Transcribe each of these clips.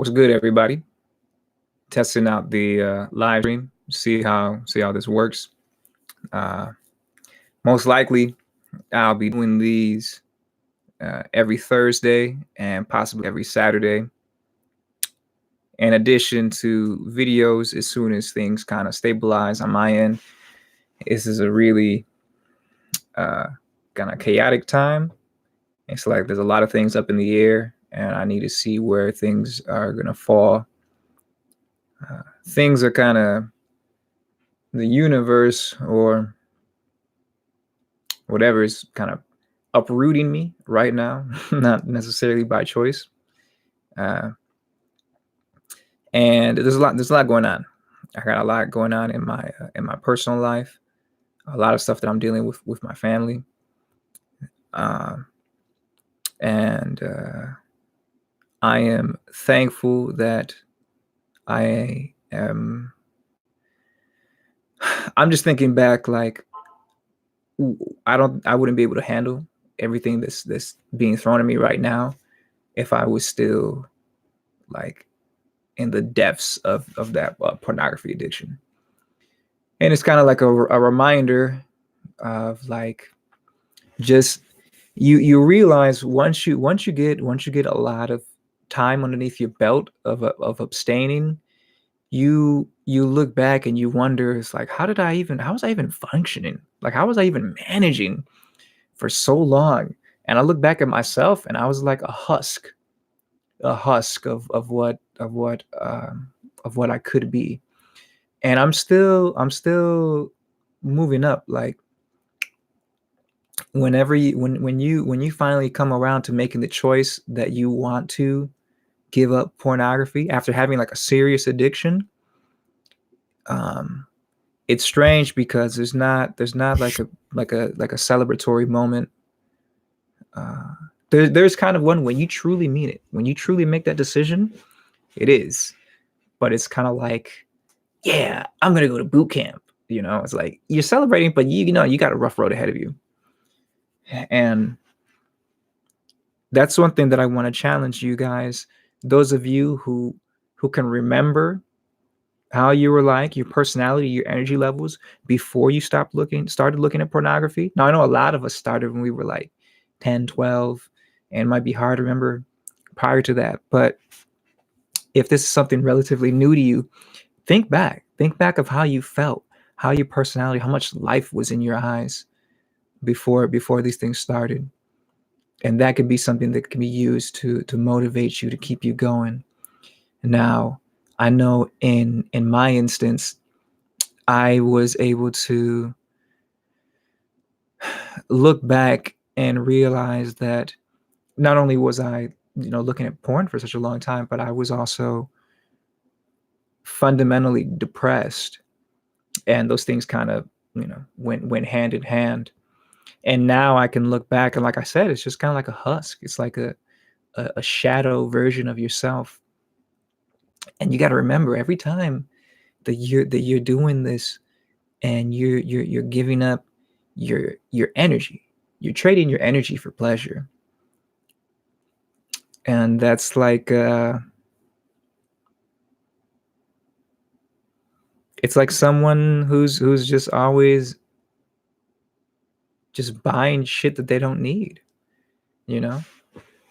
What's good, everybody? Testing out the live stream, see how this works. Uh, Most likely, I'll be doing these every Thursday and possibly every Saturday. In addition to videos, as soon as things kind of stabilize on my end, this is a really kind of chaotic time. It's like there's a lot of things up in the air, and I need to see where things are gonna fall. Things are kind of the universe or whatever is kind of uprooting me right now, not necessarily by choice. Uh, and there's a lot going on. I got a lot going on in my personal life, a lot of stuff that I'm dealing with my family, um, and I am thankful that I am. I'm just thinking back, like I wouldn't be able to handle everything that's being thrown at me right now if I was still like in the depths of that pornography addiction. And it's kind of like a reminder of like just you realize once you get a lot of time underneath your belt of abstaining, you look back and you wonder, it's like, how was I even functioning, like how was I even managing for so long? And I look back at myself and I was like a husk of what I could be. And I'm still moving up. Like when you finally come around to making the choice that you want to give up pornography after having like a serious addiction, um it's strange because there's not like a celebratory moment. uh there's kind of one when you truly mean it, when you truly make that decision. It is, but it's kind of like, yeah, I'm gonna go to boot camp. It's like you're celebrating, but you got a rough road ahead of you. And that's one thing that I want to challenge you guys. Those of you who can remember how you were, like your personality, your energy levels before you started looking at pornography. Now I know a lot of us started when we were like 10, 12, and it might be hard to remember prior to that. But if this is something relatively new to you, think back of how you felt, how your personality, how much life was in your eyes before these things started. And that could be something that can be used to motivate you, to keep you going. Now, I know in my instance, I was able to look back and realize that not only was I, looking at porn for such a long time, but I was also fundamentally depressed. And those things kind of, went hand in hand. And now I can look back and, like I said, it's just kind of like a husk. It's like a shadow version of yourself. And you got to remember, every time that you're doing this and you're giving up your energy, you're trading your energy for pleasure. And that's like it's like someone who's just always just buying shit that they don't need. You know,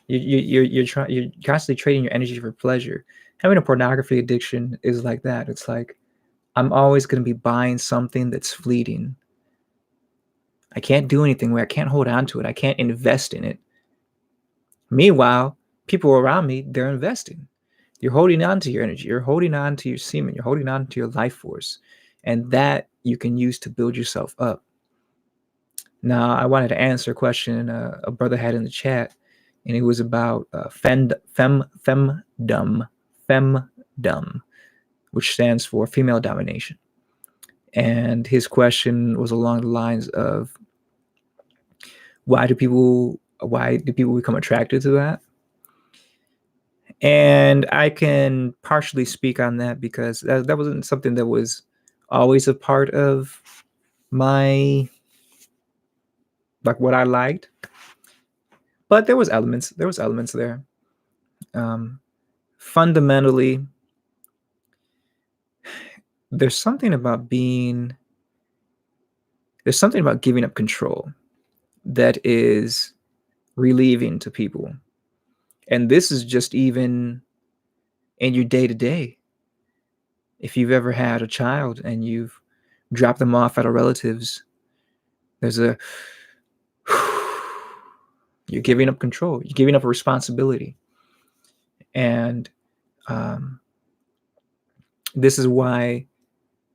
you're constantly trading your energy for pleasure. Having a pornography addiction is like that. It's like, I'm always going to be buying something that's fleeting. I can't do anything with it. I can't hold on to it. I can't invest in it. Meanwhile, people around me, they're investing. You're holding on to your energy. You're holding on to your semen. You're holding on to your life force. And that you can use to build yourself up. Now, I wanted to answer a question a brother had in the chat, and it was about femdom, which stands for female domination. And his question was along the lines of, why do people become attracted to that? And I can partially speak on that because that wasn't something that was always a part of my, like, what I liked, but there was elements there. fundamentally, there's something about being, there's something about giving up control that is relieving to people. And this is just even in your day to day. If you've ever had a child and you've dropped them off at a relative's, there's a, you're giving up control, you're giving up a responsibility. And um, this is why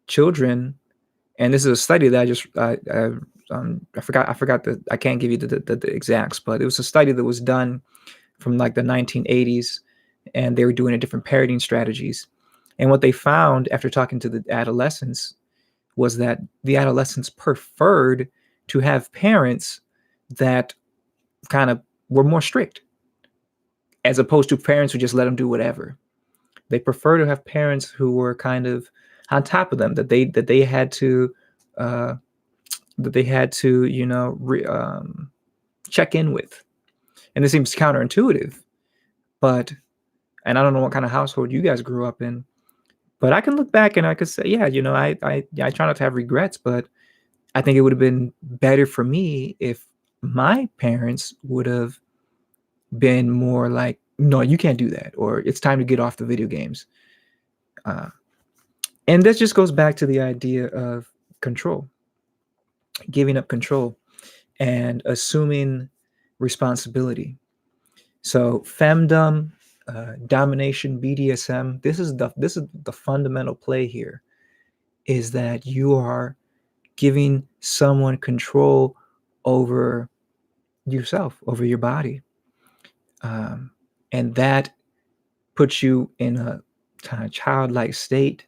children, and this is a study that I forgot the, I can't give you the exacts, but it was a study that was done from like the 1980s, and they were doing a different parenting strategies. And what they found after talking to the adolescents was that the adolescents preferred to have parents that kind of were more strict, as opposed to parents who just let them do whatever. They prefer to have parents who were kind of on top of them, that they had to uh, check in with. And this seems counterintuitive, but, and I don't know what kind of household you guys grew up in, but I can look back and I could say, yeah, I try not to have regrets, but I think it would have been better for me if my parents would have been more like, no, you can't do that, or it's time to get off the video games. And this just goes back to the idea of control, giving up control and assuming responsibility. So femdom, domination, BDSM. This is the fundamental play here. Is that you are giving someone control over yourself, over your body, and that puts you in a kind of childlike state.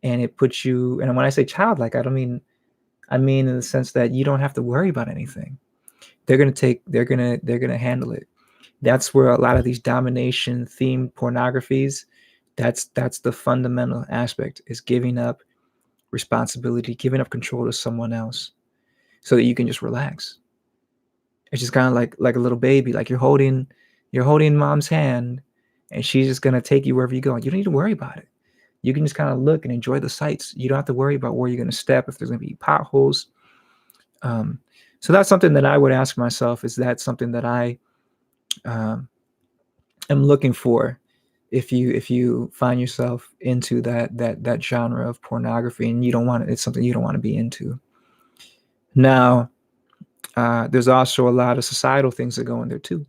And it puts you, and when I say childlike, I mean in the sense that you don't have to worry about anything. They're gonna handle it. That's where a lot of these domination themed pornographies, that's the fundamental aspect, is giving up responsibility, giving up control to someone else so that you can just relax. It's just kind of like a little baby, like you're holding mom's hand and she's just gonna take you wherever you go. You don't need to worry about it. You can just kind of look and enjoy the sights. You don't have to worry about where you're gonna step, if there's gonna be potholes. So that's something that I would ask myself: is that something that I um, am looking for? If you find yourself into that genre of pornography and you don't want it, it's something you don't want to be into. Now, there's also a lot of societal things that go in there too,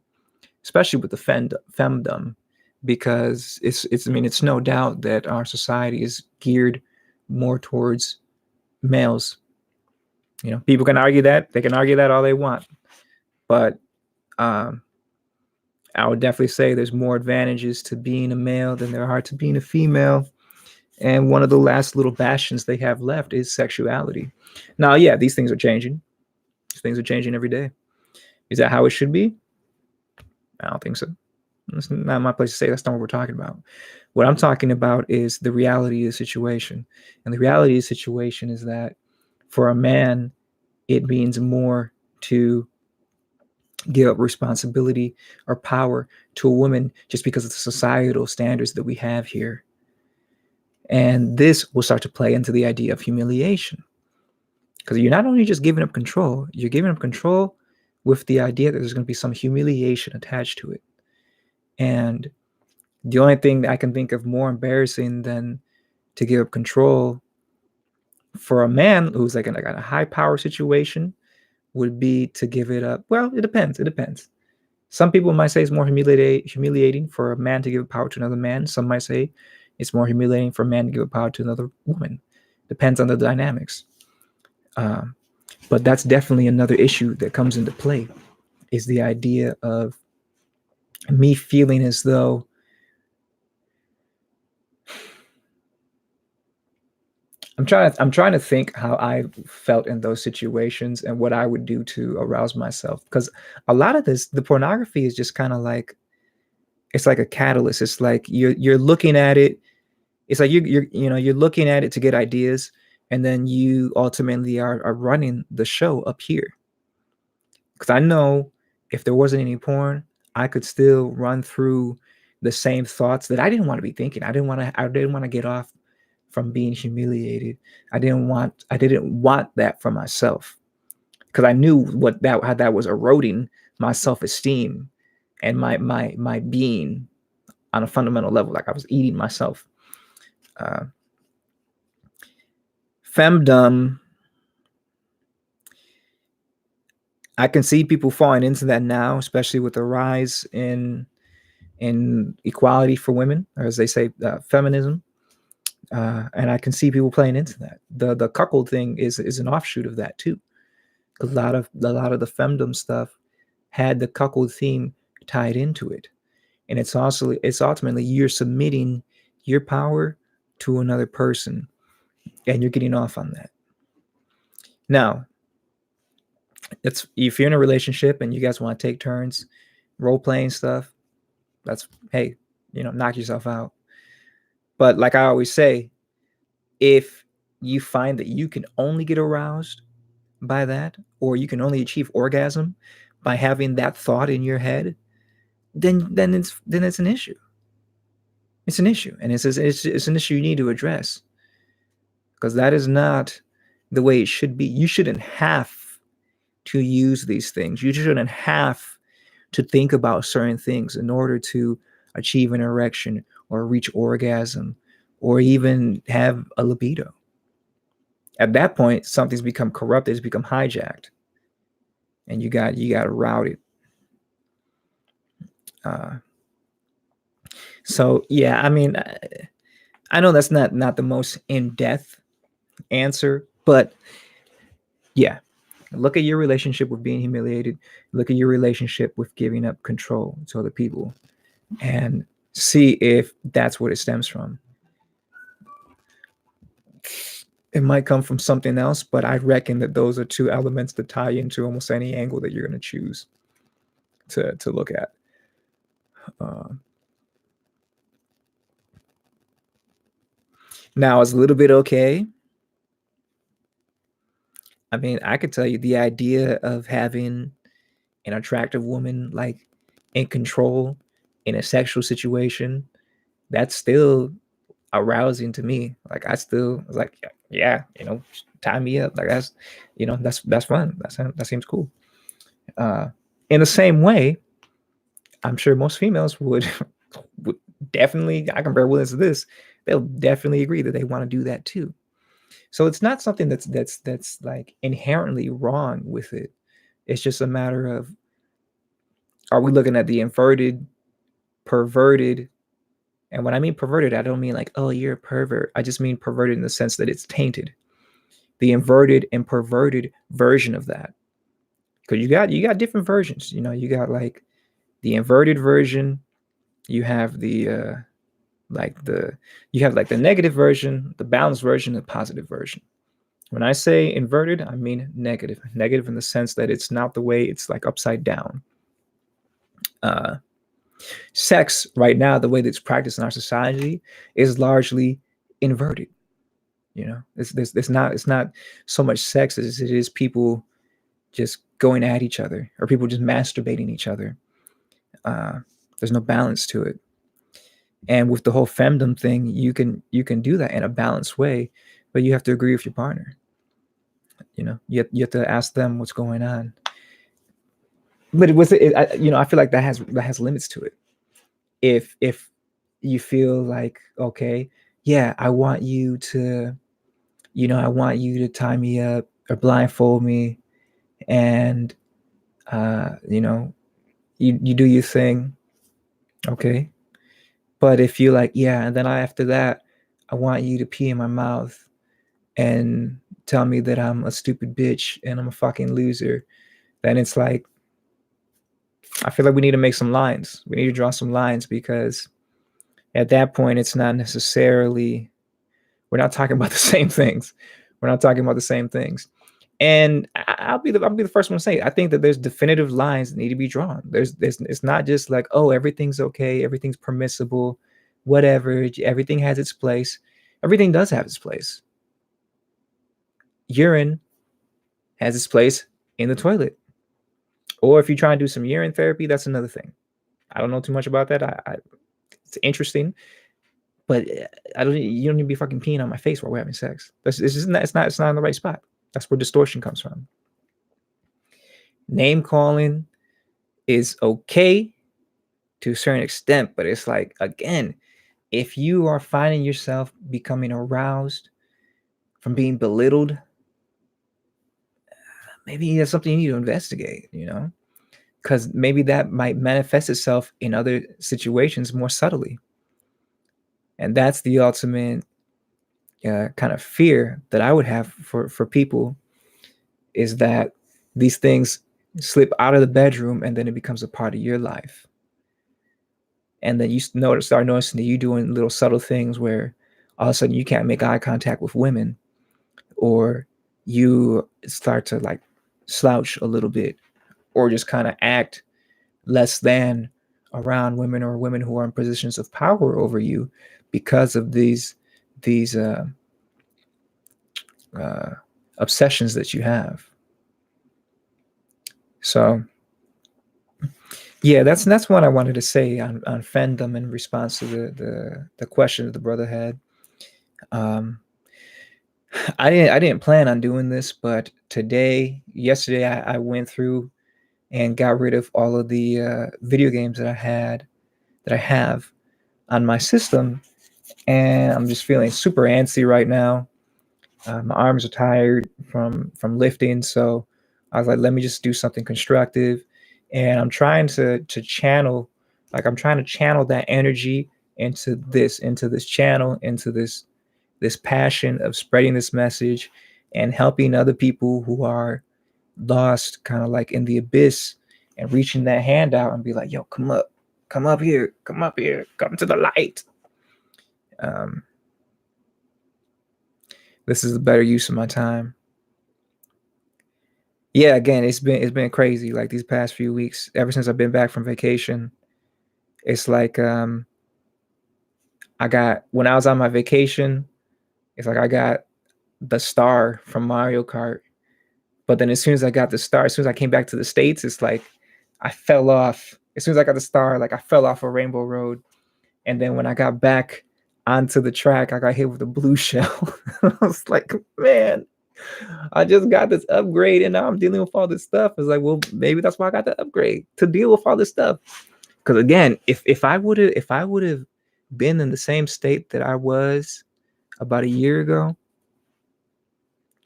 especially with the femdom, because it's I mean, it's no doubt that our society is geared more towards males. People can argue that, they can argue that all they want, but um, I would definitely say there's more advantages to being a male than there are to being a female. And one of the last little bastions they have left is sexuality. Now, yeah, these things are changing. These things are changing every day. Is that how it should be? I don't think so. It's not my place to say. That's not what we're talking about. What I'm talking about is the reality of the situation. And the reality of the situation is that for a man, it means more to give up responsibility or power to a woman just because of the societal standards that we have here. And this will start to play into the idea of humiliation. Because you're not only just giving up control, you're giving up control with the idea that there's going to be some humiliation attached to it. And the only thing that I can think of more embarrassing than to give up control for a man who's like in a high power situation would be to give it up. Well, it depends. It depends. Some people might say it's more humiliating for a man to give power to another man. Some might say it's more humiliating for a man to give power to another woman. Depends on the dynamics. But that's definitely another issue that comes into play, is the idea of me feeling as though I'm trying to think how I felt in those situations and what I would do to arouse myself. Because a lot of this, the pornography is just kind of like, it's like a catalyst. It's like you're looking at it. It's like you're looking at it to get ideas, and then you ultimately are running the show up here. Because I know if there wasn't any porn, I could still run through the same thoughts that I didn't want to be thinking. I didn't want to get off from being humiliated. I didn't want that for myself, because I knew how that was eroding my self-esteem and my being on a fundamental level. Like I was eating myself. Uh, Femdom, I can see people falling into that now, especially with the rise in equality for women, or as they say, feminism. And I can see people playing into that. The cuckold thing is an offshoot of that too. A lot of the femdom stuff had the cuckold theme tied into it, and it's ultimately you're submitting your power to another person, and you're getting off on that. Now, it's if you're in a relationship and you guys want to take turns role playing stuff, that's hey, knock yourself out. But like I always say, if you find that you can only get aroused by that, or you can only achieve orgasm by having that thought in your head, then it's an issue. It's an issue, and it's an issue you need to address, because that is not the way it should be. You shouldn't have to use these things. You shouldn't have to think about certain things in order to achieve an erection or reach orgasm or even have a libido. At that point, something's become corrupted, it's become hijacked, and you got routed. So yeah, I mean, I know that's not the most in-depth answer, but yeah, look at your relationship with being humiliated. Look at your relationship with giving up control to other people, and see if that's what it stems from. It might come from something else, but I reckon that those are two elements that tie into almost any angle that you're going to choose to look at. Now, is a little bit okay? I mean, I could tell you the idea of having an attractive woman like in control in a sexual situation, that's still arousing to me. Like I still was like, yeah, tie me up. Like that's fun. That seems cool. In the same way, I'm sure most females would definitely. I can bear witness to this. They'll definitely agree that they want to do that too. So it's not something that's like inherently wrong with it. It's just a matter of, are we looking at the inverted, perverted? And when I mean perverted, I don't mean like, oh, you're a pervert. I just mean perverted in the sense that it's tainted. The inverted and perverted version of that. Because you got different versions. You got like the inverted version. You have the the negative version, the balanced version, the positive version. When I say inverted, I mean negative. Negative in the sense that it's not the way, it's like upside down. Sex right now, the way that it's practiced in our society, is largely inverted. It's not so much sex as it is people just going at each other, or people just masturbating each other. There's no balance to it. And with the whole femdom thing, you can do that in a balanced way, but you have to agree with your partner. You have to ask them what's going on. But with it, I feel like that has limits to it. If you feel like, okay, yeah, I want you to tie me up or blindfold me, and you do your thing, okay. But if you like, yeah, and then after that, I want you to pee in my mouth and tell me that I'm a stupid bitch and I'm a fucking loser, then it's like, I feel like we need to make some lines. We need to draw some lines, because at that point, it's not necessarily, we're not talking about the same things. We're not talking about the same things. And I'll be the first one to say, I think that there's definitive lines that need to be drawn. There's it's not just like, oh, everything's okay, everything's permissible, whatever, everything has its place. Everything does have its place. Urine has its place in the toilet. Or if you try and do some urine therapy, that's another thing. I don't know too much about that. It's interesting, but I don't. You don't need to be fucking peeing on my face while we're having sex. It's just not. It's not in the right spot. That's where distortion comes from. Name calling is okay to a certain extent, but it's like, again, if you are finding yourself becoming aroused from being belittled, maybe that's something you need to investigate, because maybe that might manifest itself in other situations more subtly. And that's the ultimate kind of fear that I would have for people, is that these things slip out of the bedroom and then it becomes a part of your life. And then you start noticing that you're doing little subtle things where all of a sudden you can't make eye contact with women, or you start to like slouch a little bit, or just kind of act less than around women, or women who are in positions of power over you, because of these obsessions that you have. So yeah, that's what I wanted to say on fandom in response to the question that the brother had. um I didn't plan on doing this, but yesterday I went through and got rid of all of the video games that I have on my system, and I'm just feeling super antsy right now. My arms are tired from lifting, so I was like, let me just do something constructive, and I'm trying to channel, I'm trying to channel that energy into this channel, into this passion of spreading this message and helping other people who are lost, kind of like in the abyss, and reaching that hand out and be like, yo, come up here, come to the light. um this is a better use of my time. Yeah, again, it's been crazy, like these past few weeks, ever since I've been back from vacation. It's like, I got when I was on my vacation, it's like I got the star from Mario Kart. But then as soon as I got the star, as soon as I came back to the States, it's like I fell off. As soon as I got the star, like I fell off a Rainbow Road. And then when I got back onto the track, I got hit with a blue shell. I was like, man, I just got this upgrade and now I'm dealing with all this stuff. It's like, well, maybe that's why I got the upgrade, to deal with all this stuff. Because again, if I would have been in the same state that I was about a year ago,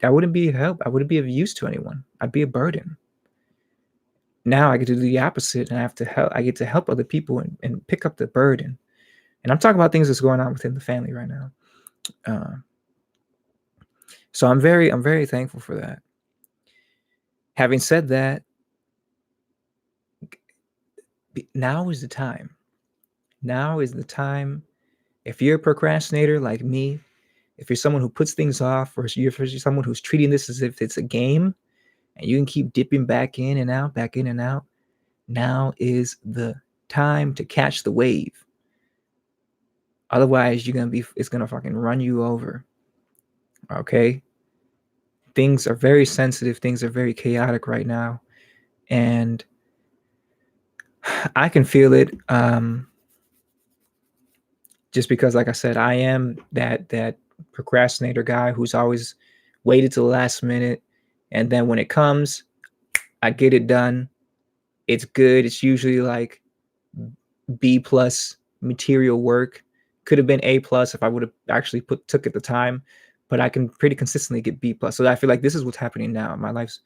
I wouldn't be help. I wouldn't be of use to anyone. I'd be a burden. Now I get to do the opposite, and I get to help other people and pick up the burden. And I'm talking about things that's going on within the family right now. Uh, so I'm very thankful for that. Having said that, now is the time. Now is the time. If you're a procrastinator like me, if you're someone who puts things off, or if you're someone who's treating this as if it's a game, and you can keep dipping back in and out, now is the time to catch the wave. Otherwise, it's gonna fucking run you over. Okay? Things are very sensitive, things are very chaotic right now. And I can feel it. Just because, like I said, I am that procrastinator guy who's always waited till the last minute. And then when it comes, I get it done. It's good. It's usually like B plus material work. Could have been A plus if I would have actually took it the time, but I can pretty consistently get B plus. So I feel like this is what's happening now. My life's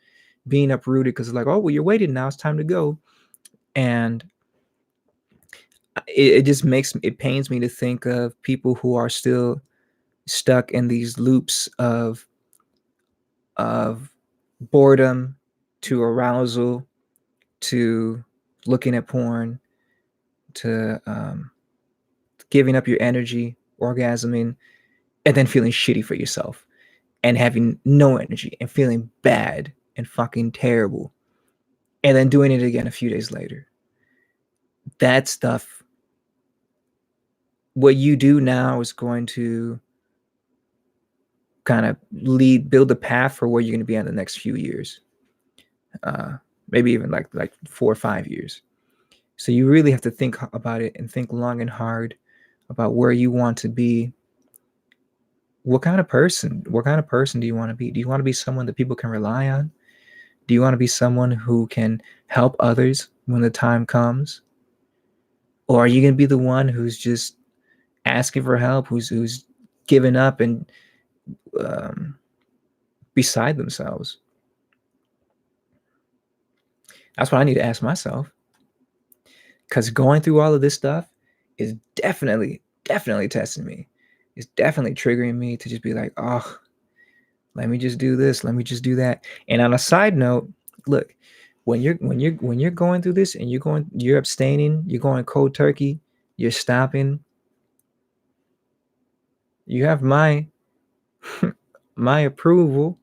being uprooted because it's like, oh well, you're waiting now. It's time to go. And it just it pains me to think of people who are still stuck in these loops of boredom to arousal to looking at porn to giving up your energy, orgasming, and then feeling shitty for yourself and having no energy and feeling bad and fucking terrible, and then doing it again a few days later. That stuff, what you do now is going to kind of build a path for where you're going to be in the next few years, uh, maybe even like 4 or 5 years. So you really have to think about it and think long and hard about where you want to be. What kind of person do you want to be? Do you want to be someone that people can rely on? Do you want to be someone who can help others when the time comes? Or are you going to be the one who's just asking for help, who's giving up and um, beside themselves? That's what I need to ask myself. Because going through all of this stuff is definitely testing me. It's definitely triggering me to just be like, oh, let me just do this, let me just do that. And on a side note, look, when you're going through this and you're abstaining, you're going cold turkey, you're stopping, you have my my approval.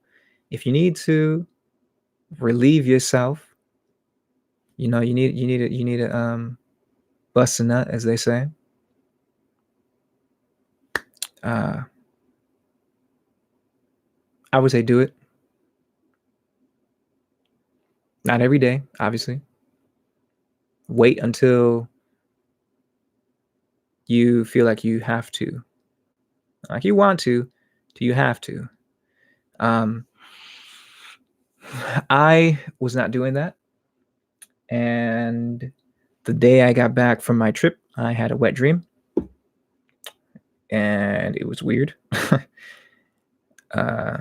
If you need to relieve yourself, you need to bust a nut, as they say. Uh, I would say do it. Not every day, obviously. Wait until you feel like you have to, like you want to, do you have to? Um, I was not doing that, and the day I got back from my trip, I had a wet dream, and it was weird. uh,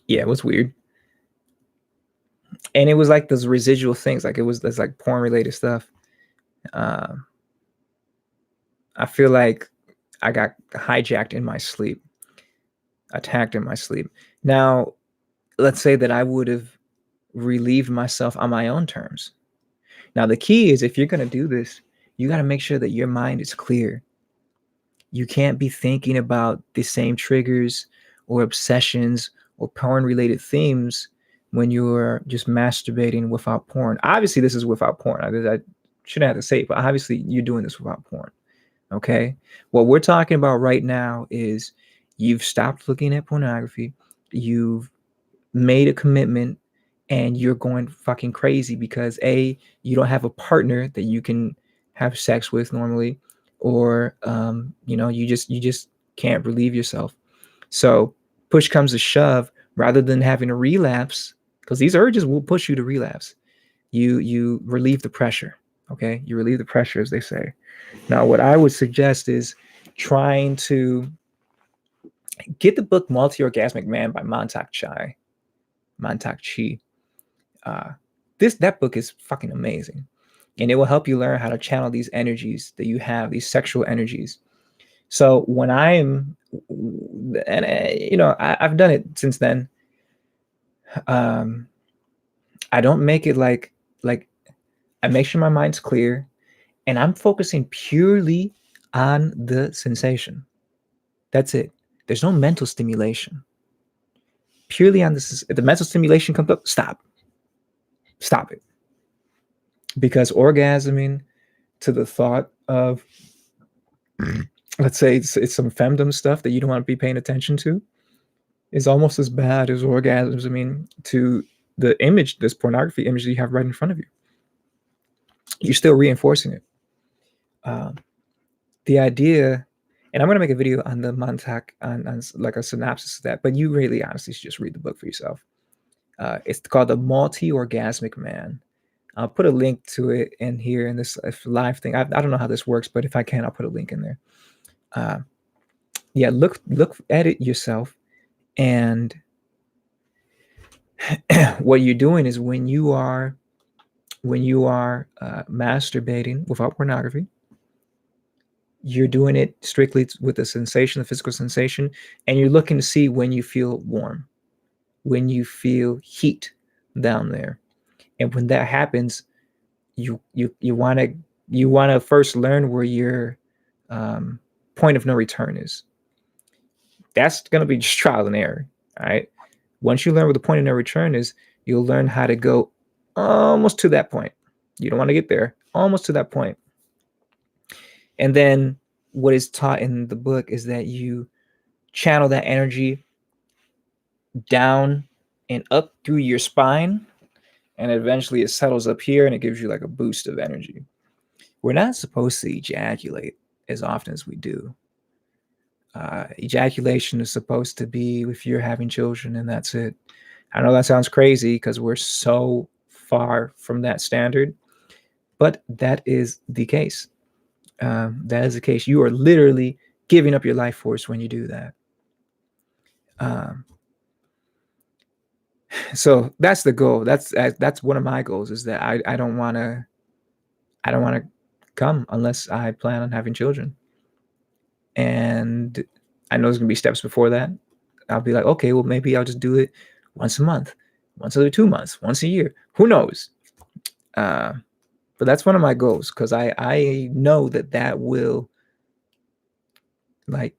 yeah, it was weird, and it was like those residual things, like there's like porn related stuff. Um, I feel like I got hijacked in my sleep, attacked in my sleep. Now, let's say that I would have relieved myself on my own terms. Now, the key is if you're going to do this, you got to make sure that your mind is clear. You can't be thinking about the same triggers or obsessions or porn related themes when you're just masturbating without porn. Obviously, this is without porn. I shouldn't have to say it, but obviously, you're doing this without porn. Okay. What we're talking about right now is you've stopped looking at pornography. You've made a commitment and you're going fucking crazy because you don't have a partner that you can have sex with normally, or you just can't relieve yourself. So push comes to shove, rather than having a relapse, because these urges will push you to relapse, you relieve the pressure. Okay, you relieve the pressure, as they say. Now what I would suggest is trying to get the book Multi-Orgasmic Man by Mantak Chi. Uh, that book is fucking amazing, and it will help you learn how to channel these energies that you have, these sexual energies. So when I'm, and I've done it since then. Um, I don't make it like I make sure my mind's clear, and I'm focusing purely on the sensation. That's it. There's no mental stimulation. Purely on this. If the mental stimulation comes up, stop it, because orgasming to the thought of, let's say it's some femdom stuff that you don't want to be paying attention to, is almost as bad as orgasms. I mean, to the image, this pornography image that you have right in front of you, you're still reinforcing it. Um, the idea, and I'm going to make a video on the Montauk on like a synopsis of that, but you really honestly should just read the book for yourself. It's called The Multi-Orgasmic Man. I'll put a link to it in here in this live thing. I don't know how this works, but if I can, I'll put a link in there. Yeah, look at it yourself. And what you're doing is when you are masturbating without pornography, you're doing it strictly with the sensation, the physical sensation, and you're looking to see when you feel warm, when you feel heat down there. And when that happens, you want to first learn where your point of no return is. That's going to be just trial and error. All right. Once you learn where the point of no return is, you'll learn how to go almost to that point. You don't want to get there, almost to that point. And then what is taught in the book is that you channel that energy down and up through your spine, and eventually it settles up here and it gives you like a boost of energy. we're not supposed to ejaculate as often as we do. Ejaculation is supposed to be if you're having children, and that's it. I know that sounds crazy because we're so far from that standard, but that is the case. That is the case. You are literally giving up your life force when you do that. Um, so that's the goal. That's one of my goals, is that I don't want to come unless I plan on having children. And I know there's gonna be steps before that. I'll be like, okay, well maybe I'll just do it once a month, once every 2 months, once a year. Who knows? Uh, but that's one of my goals, because I know that will, like,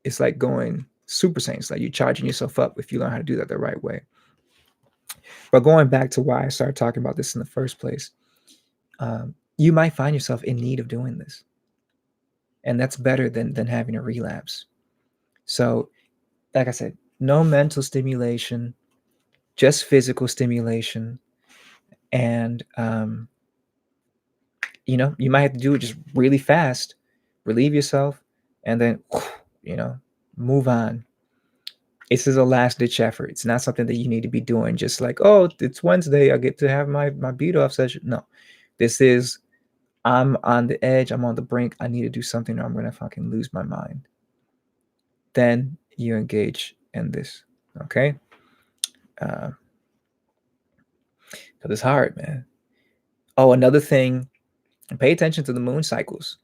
it's like going Super Saiyan. It's like you're charging yourself up if you learn how to do that the right way. But going back to why I started talking about this in the first place, you might find yourself in need of doing this, and that's better than having a relapse. So, like I said, no mental stimulation, just physical stimulation, and you might have to do it just really fast, relieve yourself, and then move on. This is a last ditch effort. It's not something that you need to be doing just like, oh, it's Wednesday, I get to have my beat off session. No, this is, I'm on the edge, I'm on the brink, I need to do something or I'm gonna fucking lose my mind. Then you engage in this, okay? Because it's hard, man. Oh, another thing, pay attention to the moon cycles.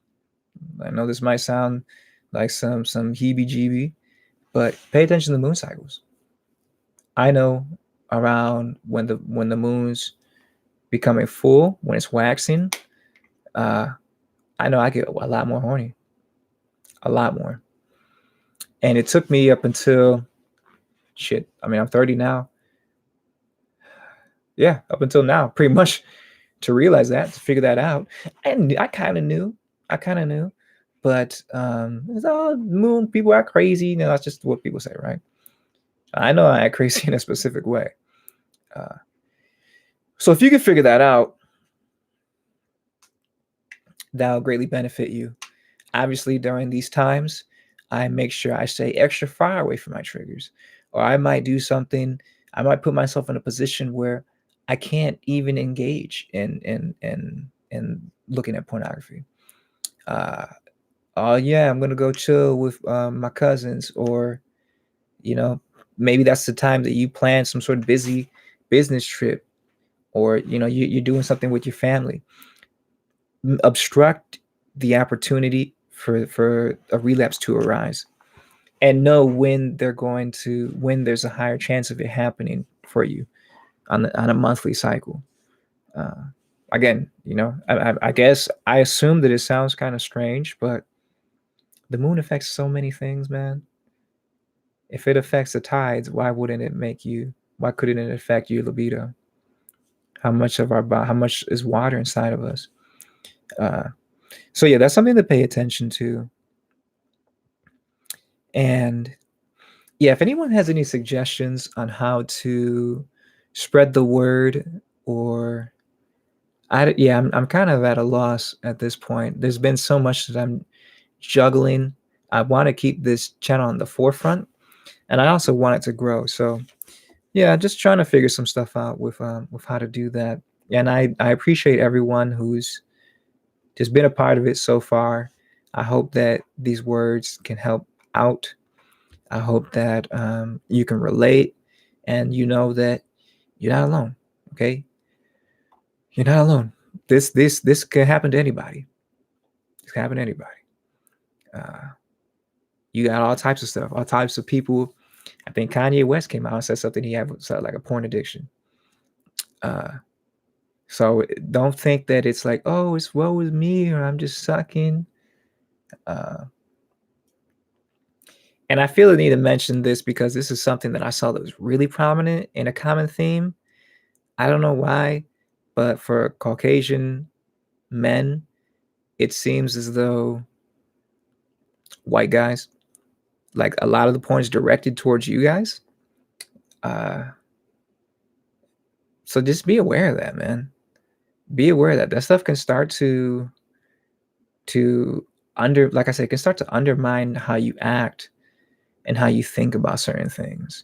I know this might sound like some heebie-jeebie, but pay attention to the moon cycles. I know around when the moon's becoming full, when it's waxing, I know I get a lot more horny, a lot more. And it took me up until shit. I mean, I'm 30 now. Yeah, up until now, pretty much, to realize that, to figure that out. And I kind of knew, but it's all moon people act crazy. That's just what people say, right? I know I act crazy in a specific way. So if you can figure that out, that'll greatly benefit you. Obviously, during these times, I make sure I stay extra far away from my triggers, or I might do something. I might put myself in a position where I can't even engage in looking at pornography. Uh, oh yeah, I'm gonna go chill with my cousins, or you know, maybe that's the time that you plan some sort of busy business trip, or you're doing something with your family. Obstruct the opportunity for a relapse to arise, and know when there's a higher chance of it happening for you on a monthly cycle. uh, Again, I guess I assume that it sounds kind of strange, but the moon affects so many things, man. If it affects the tides, why couldn't it affect your libido? How much is water inside of us? uh, so yeah, that's something to pay attention to. And yeah, if anyone has any suggestions on how to spread the word, or I'm kind of at a loss at this point. There's been so much that I'm juggling. I want to keep this channel on the forefront, and I also want it to grow. So yeah, just trying to figure some stuff out with how to do that. And I appreciate everyone who's just been a part of it so far. I hope that these words can help out. I hope that you can relate, and you know that you're not alone. Okay, you're not alone. This can happen to anybody. This can happen to anybody. Uh, you got all types of stuff, all types of people. I think Kanye West came out and said something. He had like a porn addiction. Uh, so don't think that it's like, oh, it's woe with me, or I'm just sucking. Uh, and I feel the need to mention this because this is something that I saw that was really prominent in a common theme. I don't know why, but for Caucasian men, it seems as though white guys, like, a lot of the porn is directed towards you guys. Uh, so just be aware of that, man. Be aware that stuff can start to to like I said, it can start to undermine how you act and how you think about certain things.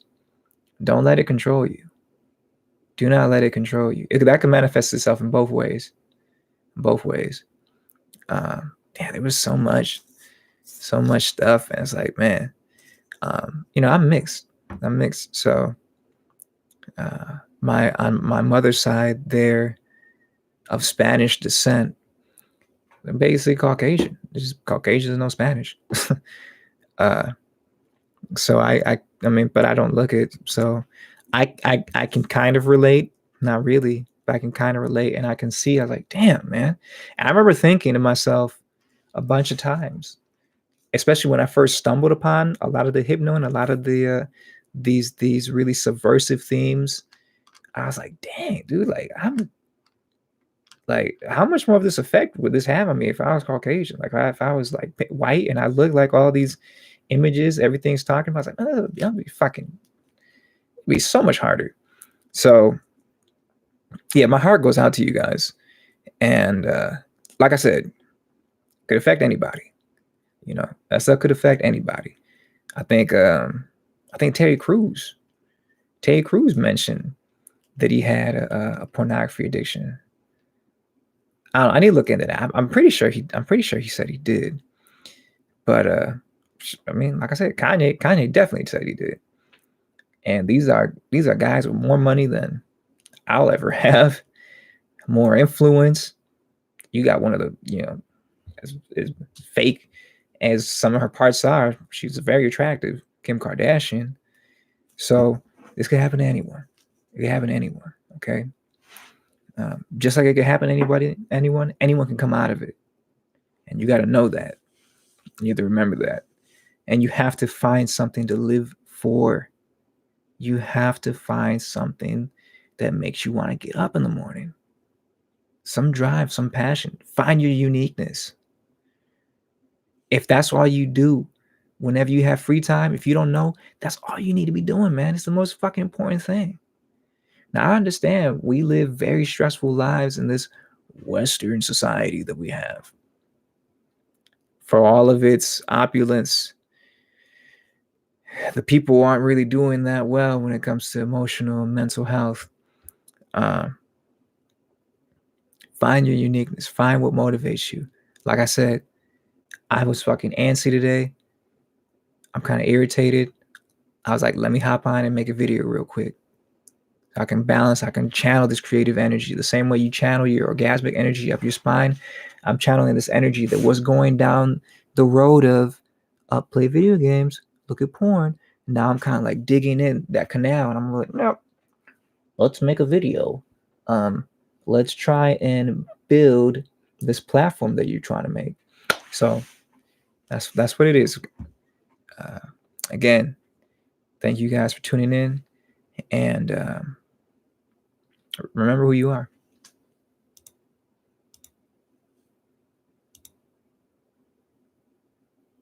Don't let it control you. Do not let it control you. That can manifest itself in both ways. Both ways. Yeah, there was so much stuff, and it's like, man, I'm mixed. So on my mother's side, they're of Spanish descent. They're basically Caucasian. Just Caucasians know Spanish. So I mean, but I don't look it. So I can kind of relate. Not really, but I can kind of relate, and I can see. I was like, damn, man. And I remember thinking to myself a bunch of times, especially when I first stumbled upon a lot of the hypno and a lot of the these really subversive themes. I was like, dang, dude, like I'm like, how much more of this effect would this have on me if I was Caucasian? Like if I was like white and I look like all these images, everything's talking about. I was like, oh, that'd be fucking, it'd be so much harder. So yeah, my heart goes out to you guys, and like I said, could affect anybody. That stuff could affect anybody. I think Terry Crews mentioned that he had a pornography addiction. I don't know, I need to look into that. I'm pretty sure he said he did. But I mean, like I said, Kanye definitely said he did. And these are guys with more money than I'll ever have, more influence. You got one of the, as fake as some of her parts are, she's very attractive, Kim Kardashian. So this could happen to anyone. It could happen to anyone. Okay. Just like it could happen to anyone can come out of it. And you got to know that. You have to remember that. And you have to find something to live for. You have to find something that makes you want to get up in the morning. Some drive, some passion. Find your uniqueness. If that's all you do, whenever you have free time, if you don't know, that's all you need to be doing, man. It's the most fucking important thing. Now, I understand we live very stressful lives in this Western society that we have. For all of its opulence, the people aren't really doing that well when it comes to emotional and mental health. Find your uniqueness. Find what motivates you. Like I said, I was fucking antsy today. I'm kind of irritated. I was like, let me hop on and make a video real quick. I can balance, I can channel this creative energy. The same way you channel your orgasmic energy up your spine, I'm channeling this energy that was going down the road of play video games, look at porn. Now I'm kind of like digging in that canal, and I'm like, no, let's make a video. Let's try and build this platform that you're trying to make. So that's what it is. Again, thank you guys for tuning in, and remember who you are.